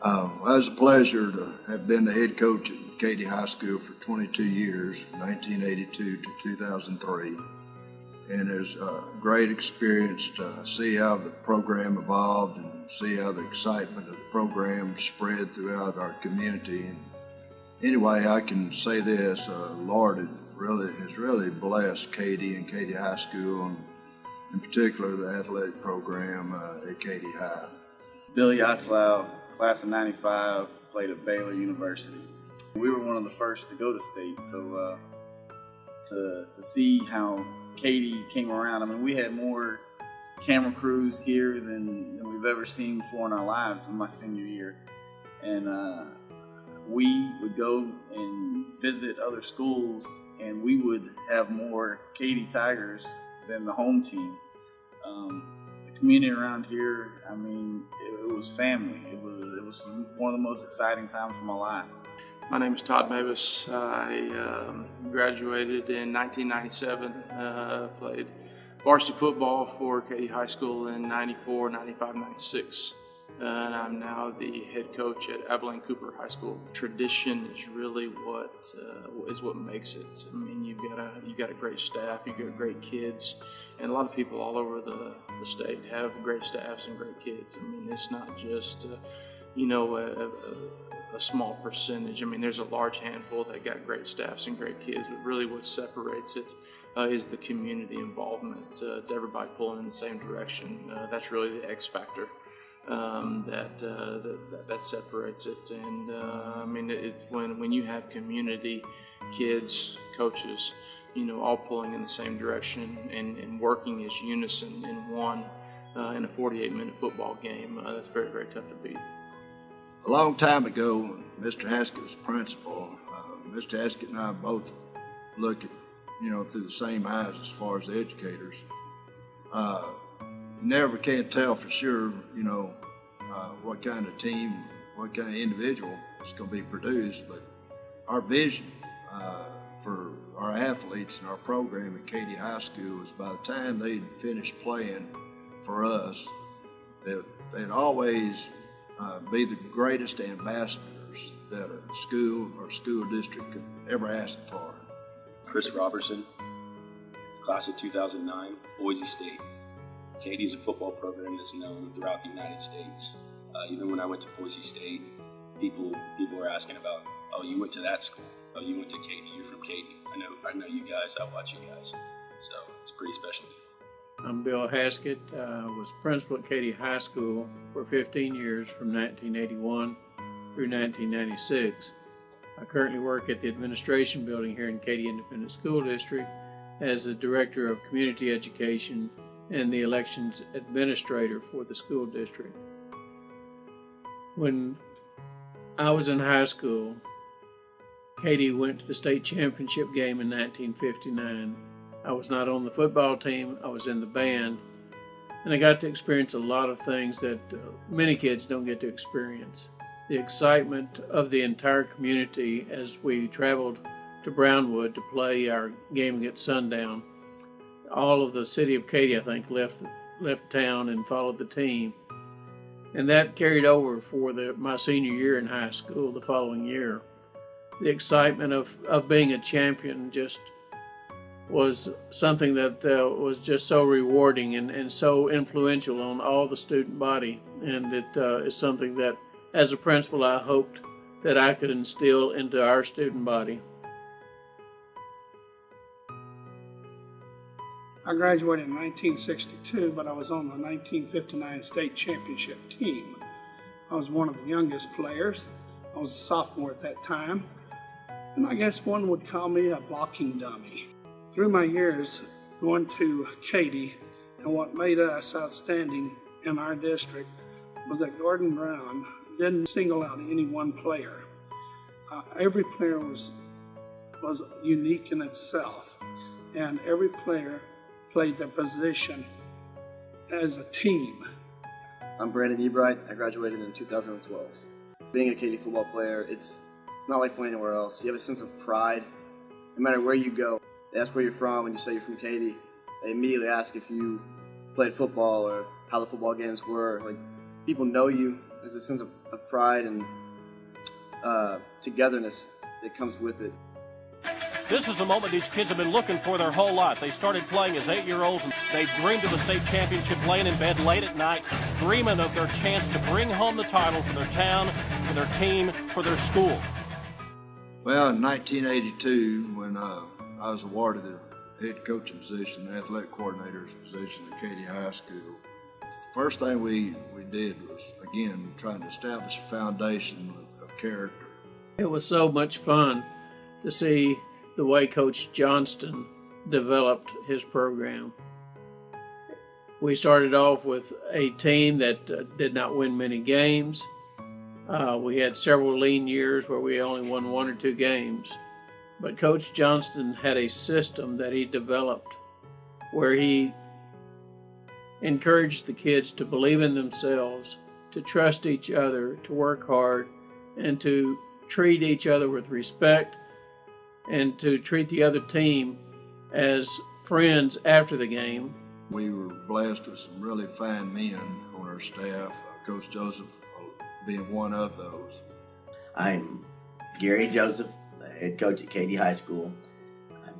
Well, it was a pleasure to have been the head coach at Katy High School for 22 years, 1982 to 2003. And it was a great experience to see how the program evolved and see how the excitement of the program spread throughout our community. And anyway, I can say this, Lord has really blessed Katy and Katy High School, and in particular the athletic program at Katy High. Billy Otzlau, class of '95, played at Baylor University. We were one of the first to go to state, so to see how Katy came around, I mean, we had more camera crews here than we've ever seen before in our lives in my senior year. And we would go and visit other schools, and we would have more Katy Tigers than the home team. The community around here, I mean, it was family. It was one of the most exciting times of my life. My name is Todd Mavis. I graduated in 1997, played varsity football for Katy High School in 94, 95, 96. And I'm now the head coach at Abilene Cooper High School. Tradition is really what makes it. I mean, you got a great staff, you got great kids, and a lot of people all over the state have great staffs and great kids. I mean, it's not just a small percentage. I mean, there's a large handful that got great staffs and great kids, but really what separates it is the community involvement. It's everybody pulling in the same direction. That's really the X factor. That separates it. And I mean, when you have community, kids, coaches, all pulling in the same direction and working as unison in one in a 48-minute football game, that's very, very tough to beat. A long time ago, Mr. Haskett was principal. Mr. Haskett and I both look at, through the same eyes as far as the educators. You never can tell for sure, what kind of team, what kind of individual is going to be produced, but our vision for our athletes and our program at Katy High School is by the time they'd finished playing for us, they'd always be the greatest ambassadors that a school or school district could ever ask for. Chris Robertson, class of 2009, Boise State. Katy is a football program that's known throughout the United States. Even when I went to Boise State, people were asking about, oh, you went to that school. Oh, you went to Katy. You're from Katy. I know you guys. I watch you guys. So it's a pretty special deal. I'm Bill Haskett. I was principal at Katy High School for 15 years from 1981 through 1996. I currently work at the administration building here in Katy Independent School District as the Director of Community Education and the Elections Administrator for the school district. When I was in high school, Katy went to the state championship game in 1959. I was not on the football team, I was in the band, and I got to experience a lot of things that many kids don't get to experience. The excitement of the entire community as we traveled to Brownwood to play our game against Sundown. All of the city of Katy, I think, left town and followed the team. And that carried over for my senior year in high school the following year. The excitement of being a champion just was something that was just so rewarding and so influential on all the student body. And it is something that, as a principal, I hoped that I could instill into our student body. I graduated in 1962, but I was on the 1959 state championship team. I was one of the youngest players. I was a sophomore at that time, and I guess one would call me a blocking dummy. Through my years going to Katy, and what made us outstanding in our district was that Gordon Brown didn't single out any one player. Every player was unique in itself, and every player played their position as a team. I'm Brandon Ebright. I graduated in 2012. Being a Katy football player, it's not like playing anywhere else. You have a sense of pride. No matter where you go, they ask where you're from. When you say you're from Katy, they immediately ask if you played football or how the football games were. Like, people know you, There's a sense of pride and togetherness that comes with it. This is a moment these kids have been looking for their whole life. They started playing as 8-year-olds, and they dreamed of the state championship, laying in bed late at night, dreaming of their chance to bring home the title for their town, for their team, for their school. Well, in 1982, when I was awarded the head coaching position, the athletic coordinator's position at Katy High School, first thing we did was, again, trying to establish a foundation of character. It was so much fun to see the way Coach Johnston developed his program. We started off with a team that did not win many games. We had several lean years where we only won 1 or 2 games. But Coach Johnston had a system that he developed where he encouraged the kids to believe in themselves, to trust each other, to work hard, and to treat each other with respect, and to treat the other team as friends after the game. We were blessed with some really fine men on our staff, Coach Joseph being one of those. I'm Gary Joseph, the head coach at Katy High School. I've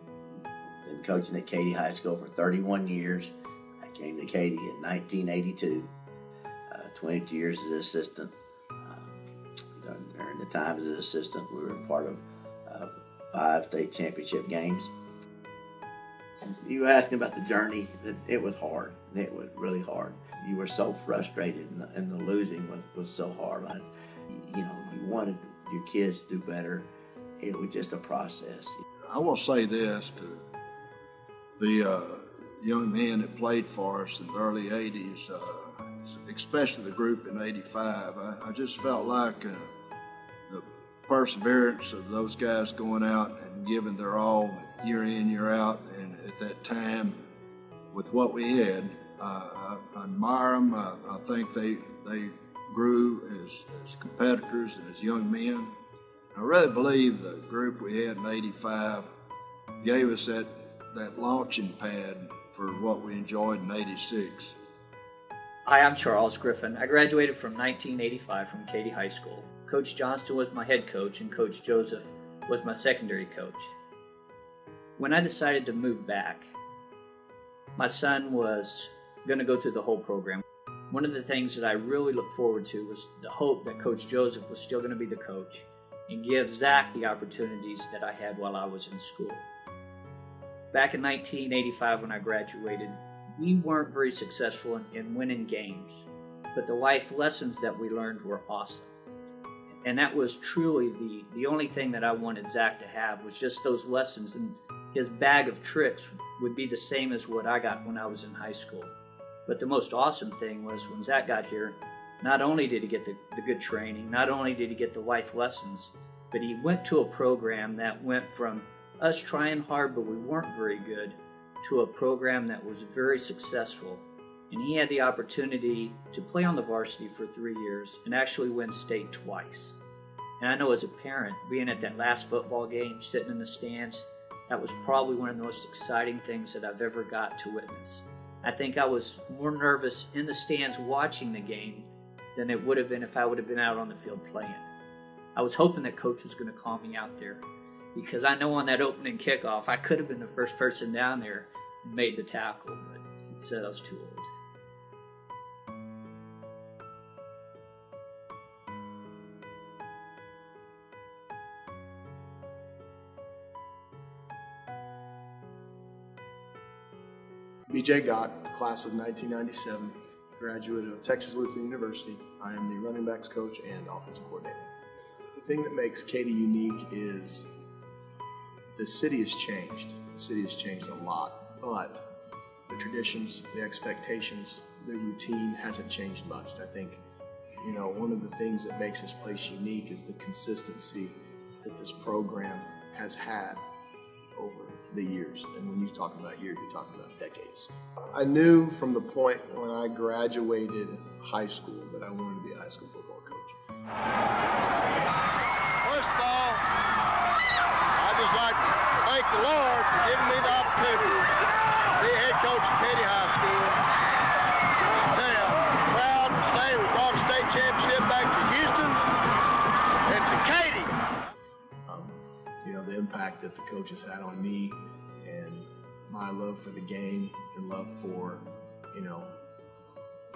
been coaching at Katy High School for 31 years. I came to Katy in 1982, 22 years as an assistant. During the time as an assistant, we were part of 5 state championship games. You were asking about the journey. It was hard. It was really hard. You were so frustrated, and the losing was so hard. You wanted your kids to do better. It was just a process. I will say this to the young men that played for us in the early 80s, especially the group in 85. I just felt like the perseverance of those guys going out and giving their all year in, year out, and at that time, with what we had, I admire them. I think they grew as competitors and as young men. I really believe the group we had in 85 gave us that launching pad for what we enjoyed in 86. Hi, I'm Charles Griffin. I graduated from 1985 from Katy High School. Coach Johnston was my head coach, and Coach Joseph was my secondary coach. When I decided to move back, my son was going to go through the whole program. One of the things that I really looked forward to was the hope that Coach Joseph was still going to be the coach and give Zach the opportunities that I had while I was in school. Back in 1985 when I graduated, we weren't very successful in winning games, but the life lessons that we learned were awesome. And that was truly the only thing that I wanted Zach to have was just those lessons, and his bag of tricks would be the same as what I got when I was in high school. But the most awesome thing was when Zach got here, not only did he get the good training, not only did he get the life lessons, but he went to a program that went from us trying hard but we weren't very good to a program that was very successful. And he had the opportunity to play on the varsity for 3 years and actually win state twice. And I know as a parent, being at that last football game, sitting in the stands, that was probably one of the most exciting things that I've ever got to witness. I think I was more nervous in the stands watching the game than it would have been if I would have been out on the field playing. I was hoping that Coach was going to call me out there because I know on that opening kickoff, I could have been the first person down there and made the tackle, but he said I was too old. BJ Gott, class of 1997, graduate of Texas Lutheran University. I am the running backs coach and offensive coordinator. The thing that makes Katy unique is the city has changed. The city has changed a lot, but the traditions, the expectations, the routine hasn't changed much. I think, one of the things that makes this place unique is the consistency that this program has had over the years. And when you're talking about years, you're talking about decades. I knew from the point when I graduated high school that I wanted to be a high school football coach. First of all, I'd just like to thank the Lord for giving me the opportunity to be a head coach at Katy High School. I tell you, I'm proud and sad Hey, we brought a state championship back to Houston and to Katy. You know, the impact that the coaches had on me and my love for the game and love for, you know,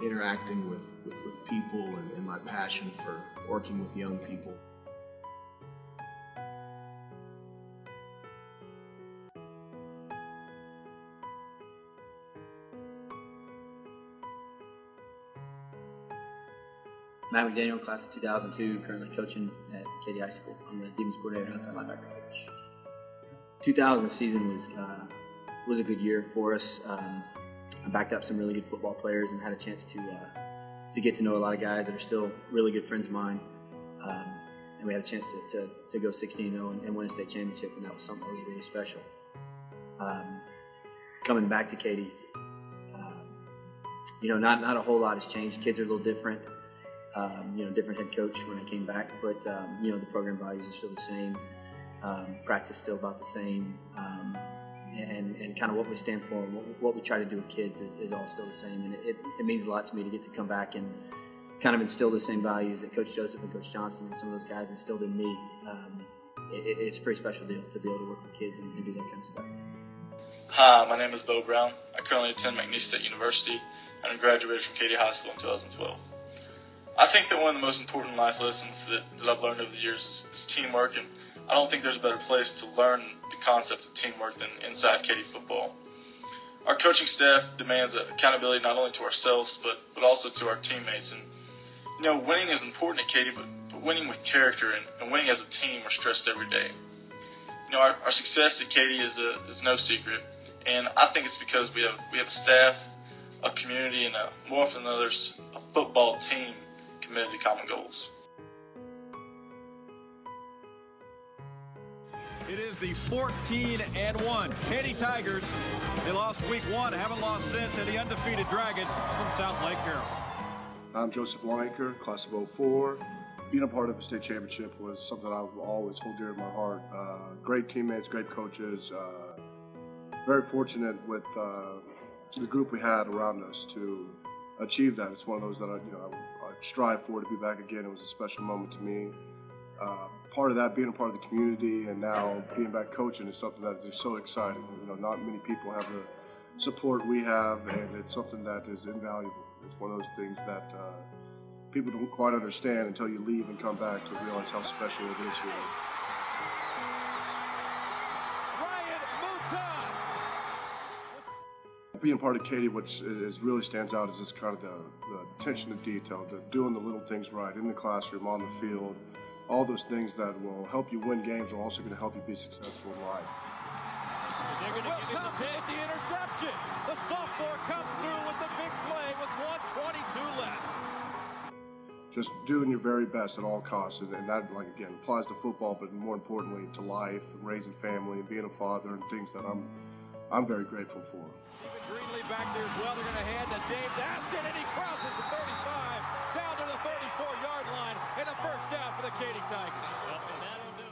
interacting with people and my passion for working with young people. Matt McDaniel, class of 2002, currently coaching at Katy High School. I'm the defense coordinator, outside linebacker coach. 2000 season was a good year for us. I backed up some really good football players and had a chance to get to know a lot of guys that are still really good friends of mine. And we had a chance to go 16-0 and win a state championship, and that was something that was really special. Coming back to Katy, you know, not a whole lot has changed. Kids are a little different. You know, different head coach when I came back, but you know, the program values are still the same. Practice still about the same, and kind of what we stand for and what we try to do with kids is all still the same. And it means a lot to me to get to come back and kind of instill the same values that Coach Joseph and Coach Johnson and some of those guys instilled in me. It's a pretty special deal to be able to work with kids and do that kind of stuff. Hi, my name is Bo Brown. I currently attend McNeese State University and I graduated from Katy High School in 2012. I think that one of the most important life lessons that I've learned over the years is teamwork, and I don't think there's a better place to learn the concept of teamwork than inside Katy football. Our coaching staff demands accountability not only to ourselves but also to our teammates. And you know, winning is important at Katy, but winning with character and winning as a team are stressed every day. You know, our success at Katy is no secret, and I think it's because we have a staff, a community, and more often than others, a football team committed to common goals. It is the 14-1 Katy Tigers. They lost week 1, haven't lost since, and the undefeated Dragons from South Lake Carroll. I'm Joseph Leinker, class of 04. Being a part of a state championship was something I will always hold dear to my heart. Great teammates, great coaches. Very fortunate with the group we had around us to achieve that. It's one of those that I strive for to be back again. It was a special moment to me. Part of that, being a part of the community and now being back coaching is something that is so exciting. You know, not many people have the support we have, and it's something that is invaluable. It's one of those things that people don't quite understand until you leave and come back to realize how special it is here. Being part of Katy, what really stands out is just kind of the attention to detail, doing the little things right in the classroom, on the field, all those things that will help you win games are also going to help you be successful in life. They're going to give him the interception. The sophomore comes through with the big play with 1:22 left. Just doing your very best at all costs, and that, like, again, applies to football, but more importantly to life, raising family, and being a father, and things that I'm very grateful for. Greenlee back there as well. They're going to hand to James Ashton, and he crosses the 35 down to the 34-yard line, and a first down for the Katy Tigers. That'll do it.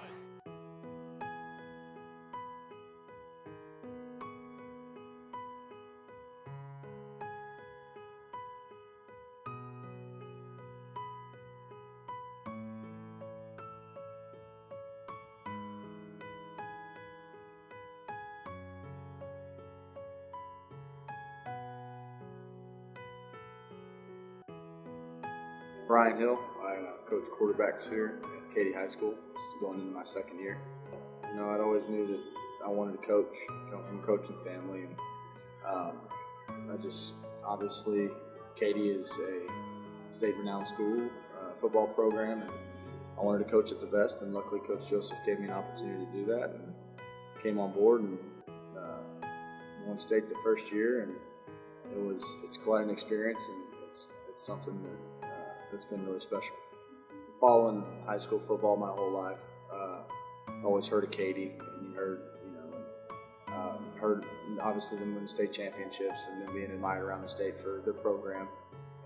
Brian Hill. I coach quarterbacks here at Katy High School. This is going into my second year. You know, I'd always knew that I wanted to coach, come from a coaching family, and obviously Katy is a state-renowned school, football program, and I wanted to coach at the best, and luckily Coach Joseph gave me an opportunity to do that, and came on board and won state the first year, and it's quite an experience, and it's something that's been really special. Following high school football my whole life, always heard of Katy, and heard obviously them win state championships and then being admired around the state for their program.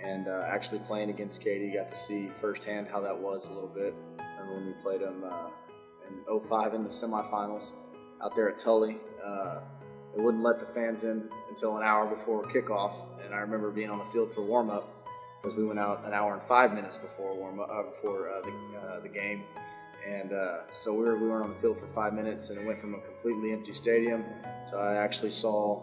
And actually playing against Katy, got to see firsthand how that was a little bit. Remember when we played them in 05 in the semifinals out there at Tully. They wouldn't let the fans in until an hour before kickoff, and I remember being on the field for warm-up because we went out an hour and 5 minutes before the game. And so we weren't on the field for 5 minutes, and it went from a completely empty stadium to I actually saw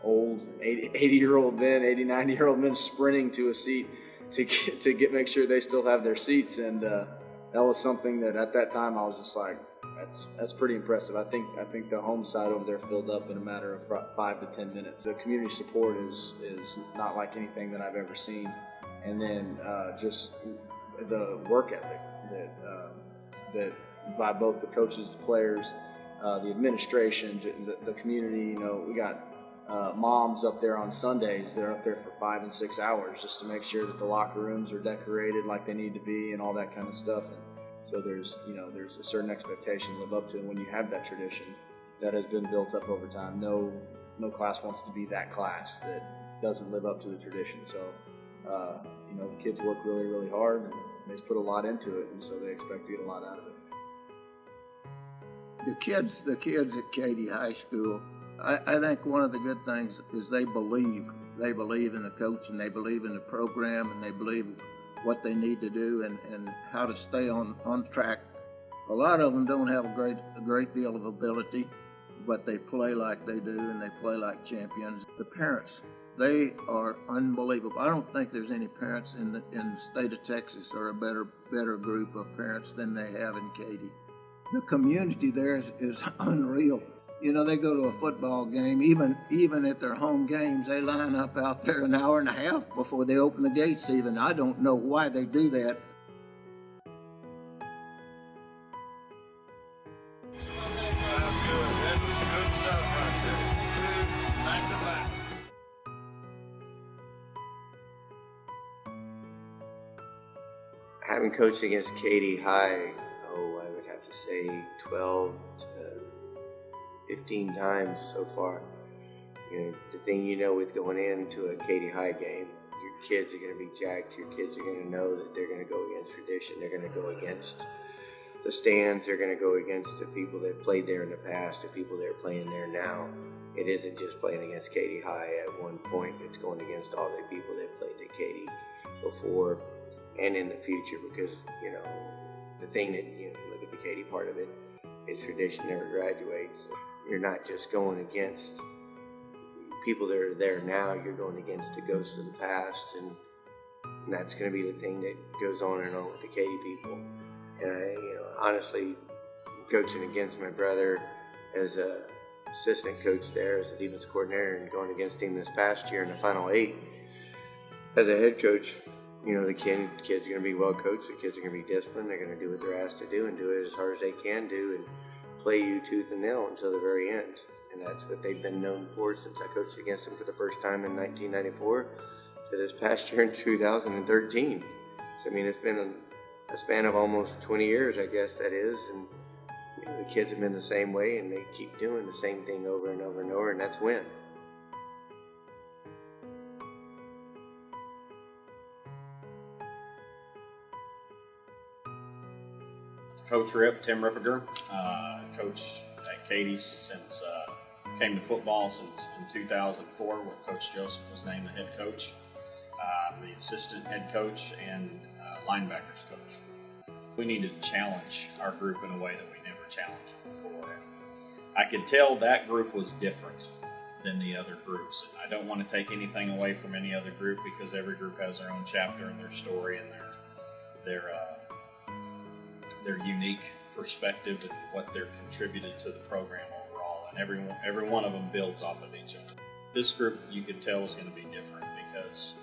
old 80-year-old men, 80, 90-year-old men sprinting to a seat to make sure they still have their seats. And that was something that at that time I was just like, that's pretty impressive. I think the home side over there filled up in a matter of 5 to 10 minutes. The community support is not like anything that I've ever seen. And then just the work ethic that by both the coaches, the players, the administration, the community. You know, we got moms up there on Sundays. They're up there for 5 and 6 hours just to make sure that the locker rooms are decorated like they need to be and all that kind of stuff. And so there's a certain expectation to live up to. And when you have that tradition that has been built up over time, no class wants to be that class that doesn't live up to the tradition. So the kids work really, really hard, and they just put a lot into it, and so they expect to get a lot out of it. The kids at Katy High School, I think one of the good things is they believe in the coach, and they believe in the program, and they believe what they need to do and how to stay on track. A lot of them don't have a great deal of ability, but they play like they do, and they play like champions. The parents, they are unbelievable. I don't think there's any parents in the state of Texas or a better group of parents than they have in Katy. The community there is unreal. You know, they go to a football game, even at their home games, they line up out there an hour and a half before they open the gates even. I don't know why they do that. Having coached against Katy High, I would have to say 12 to 15 times so far. You know, the thing with going into a Katy High game, your kids are going to be jacked. Your kids are going to know that they're going to go against tradition. They're going to go against the stands. They're going to go against the people that played there in the past, the people that are playing there now. It isn't just playing against Katy High at one point. It's going against all the people that played at Katy before and in the future, because the thing that look at the Katy part of it is tradition never graduates. You're not just going against people that are there now, you're going against the ghosts of the past, and that's going to be the thing that goes on and on with the Katy people. And I honestly, coaching against my brother as a assistant coach there, as a defense coordinator, and going against him this past year in the Final 8 as a head coach, the kids are going to be well coached. The kids are going to be disciplined. They're going to do what they're asked to do and do it as hard as they can do and play you tooth and nail until the very end. And that's what they've been known for since I coached against them for the first time in 1994 to this past year in 2013. So, it's been a span of almost 20 years, I guess that is. And the kids have been the same way, and they keep doing the same thing over and over and over, and that's win. Coach Tim Rippiger, coach at Katy since came to football since in 2004, where Coach Joseph was named the head coach, the assistant head coach, and linebackers coach. We needed to challenge our group in a way that we never challenged before. I could tell that group was different than the other groups. And I don't want to take anything away from any other group, because every group has their own chapter and their story and their unique perspective and what they're contributed to the program overall, and every one of them builds off of each other. This group, you could tell, is going to be different, because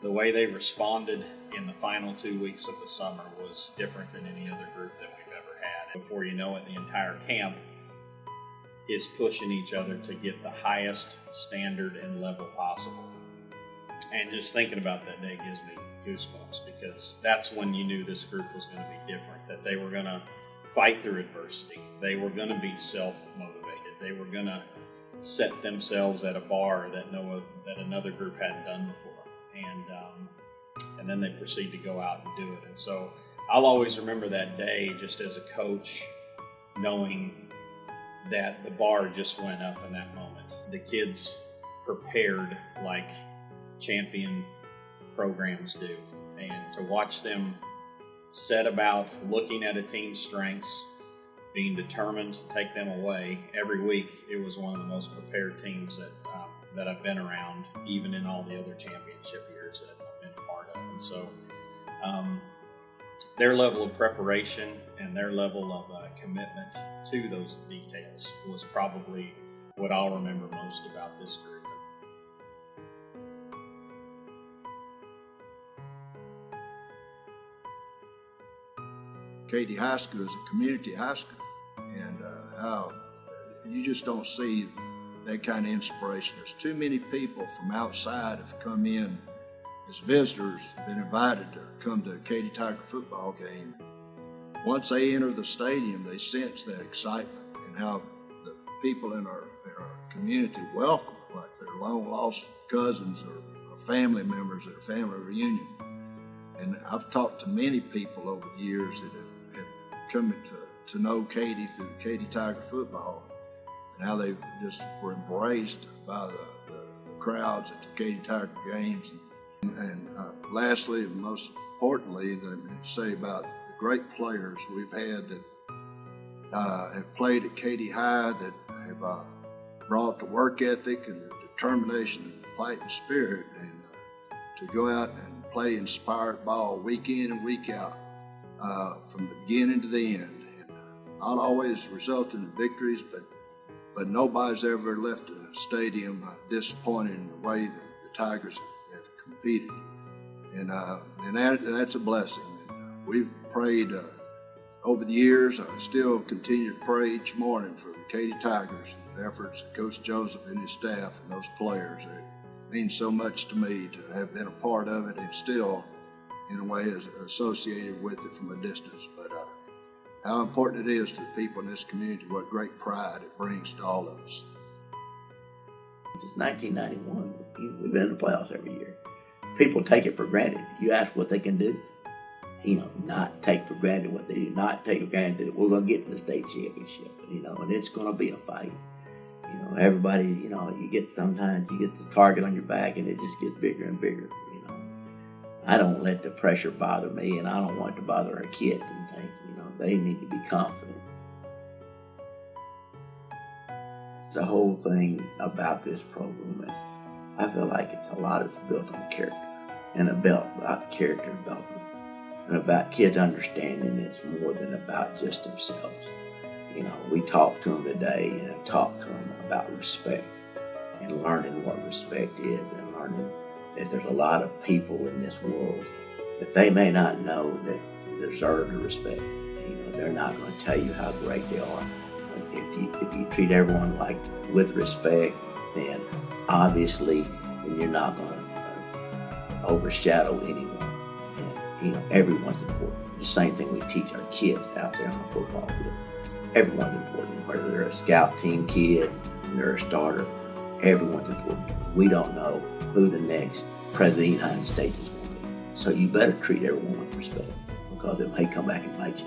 the way they responded in the final 2 weeks of the summer was different than any other group that we've ever had. Before you know it, the entire camp is pushing each other to get the highest standard and level possible. And just thinking about that day gives me goosebumps, because that's when you knew this group was going to be different, that they were going to fight through adversity. They were going to be self-motivated. They were going to set themselves at a bar that another group hadn't done before. And then they proceed to go out and do it. And so I'll always remember that day just as a coach, knowing that the bar just went up in that moment. The kids prepared like champion programs do. And to watch them set about looking at a team's strengths, being determined to take them away every week, it was one of the most prepared teams that I've been around, even in all the other championship years that I've been a part of. And so their level of preparation and their level of commitment to those details was probably what I'll remember most about this group. Katy High School is a community high school, and how you just don't see that kind of inspiration. There's too many people from outside have come in as visitors, been invited to come to a Katy Tiger football game. Once they enter the stadium, they sense that excitement and how the people in our community welcome, like their long-lost cousins or family members at a family reunion. And I've talked to many people over the years that have come to know Katy through Katy Tiger football, and how they just were embraced by the crowds at the Katy Tiger games. And lastly, and most importantly, let me say about the great players we've had that have played at Katy High, that have brought the work ethic and the determination and the fighting spirit, and to go out and play inspired ball week in and week out, from the beginning to the end. And not always resulting in victories, but nobody's ever left a stadium disappointed in the way that the Tigers have competed. And that's a blessing. And we've prayed over the years. I still continue to pray each morning for the Katy Tigers, the efforts of Coach Joseph and his staff and those players. It means so much to me to have been a part of it, and still, in a way, is associated with it from a distance. But how important it is to the people in this community, what great pride it brings to all of us. Since 1991, we've been in the playoffs every year. People take it for granted. You ask what they can do, not take for granted what they do, not take for granted that we're going to get to the state championship, and it's going to be a fight. Everybody, sometimes you get the target on your back and it just gets bigger and bigger, I don't let the pressure bother me, and I don't want it to bother our kids and things, they need to be confident. The whole thing about this program is, I feel like it's a lot of built on character, and about character development, and about kids understanding it's more than about just themselves. We talked to them today, and I've talked to them about respect and learning what respect is, and learning that there's a lot of people in this world that they may not know that deserve the respect. They're not going to tell you how great they are. But if you treat everyone with respect, then obviously you're not going to overshadow anyone. And everyone's important. The same thing we teach our kids out there on the football field. Everyone's important, whether they're a scout team kid, they're a starter, everyone's important. We don't know who the next president of the United States is going to be. So you better treat everyone with respect, because it may come back and bite you.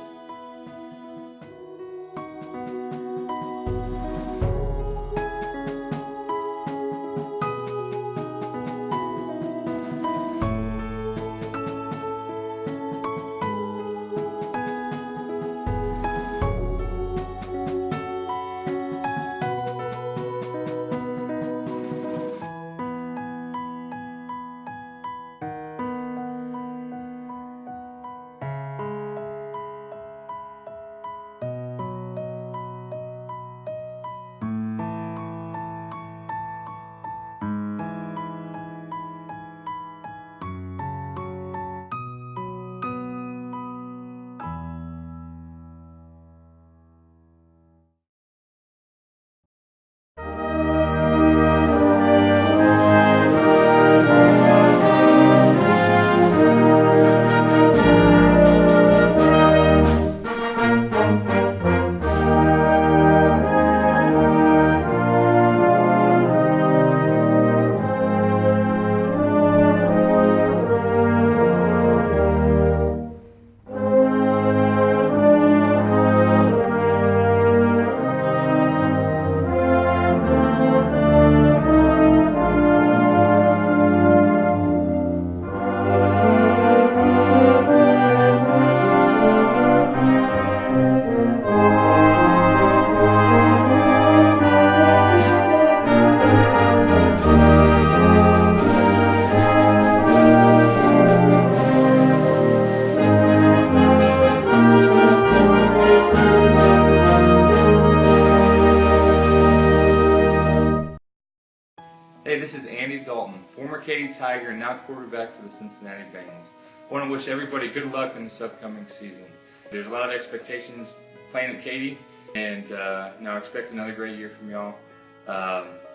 Katy Tiger and now quarterback for the Cincinnati Bengals. I want to wish everybody good luck in this upcoming season. There's a lot of expectations playing at Katy, and I expect another great year from y'all.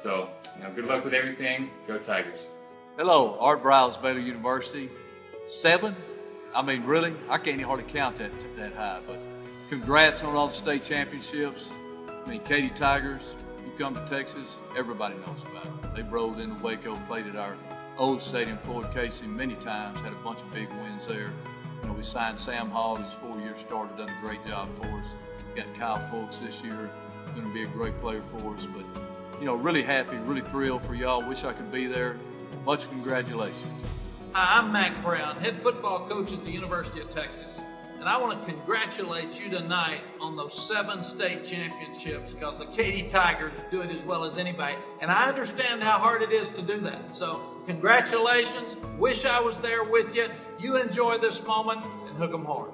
So, good luck with everything. Go Tigers. Hello, Art Browse, Baylor University. 7? I mean, really? I can't even hardly count that high, but congrats on all the state championships. I mean, Katy Tigers, you come to Texas, everybody knows about them. They've rolled into Waco, played at our old stadium, Floyd Casey, many times, had a bunch of big wins there. We signed Sam Hall, his 4-year starter, done a great job for us. Got Kyle Fultz this year, going to be a great player for us. But, really happy, really thrilled for y'all. Wish I could be there. Much congratulations. Hi, I'm Mac Brown, head football coach at the University of Texas. And I want to congratulate you tonight on those 7 state championships, because the Katy Tigers do it as well as anybody. And I understand how hard it is to do that. So congratulations. Wish I was there with you. You enjoy this moment and hook 'em hard.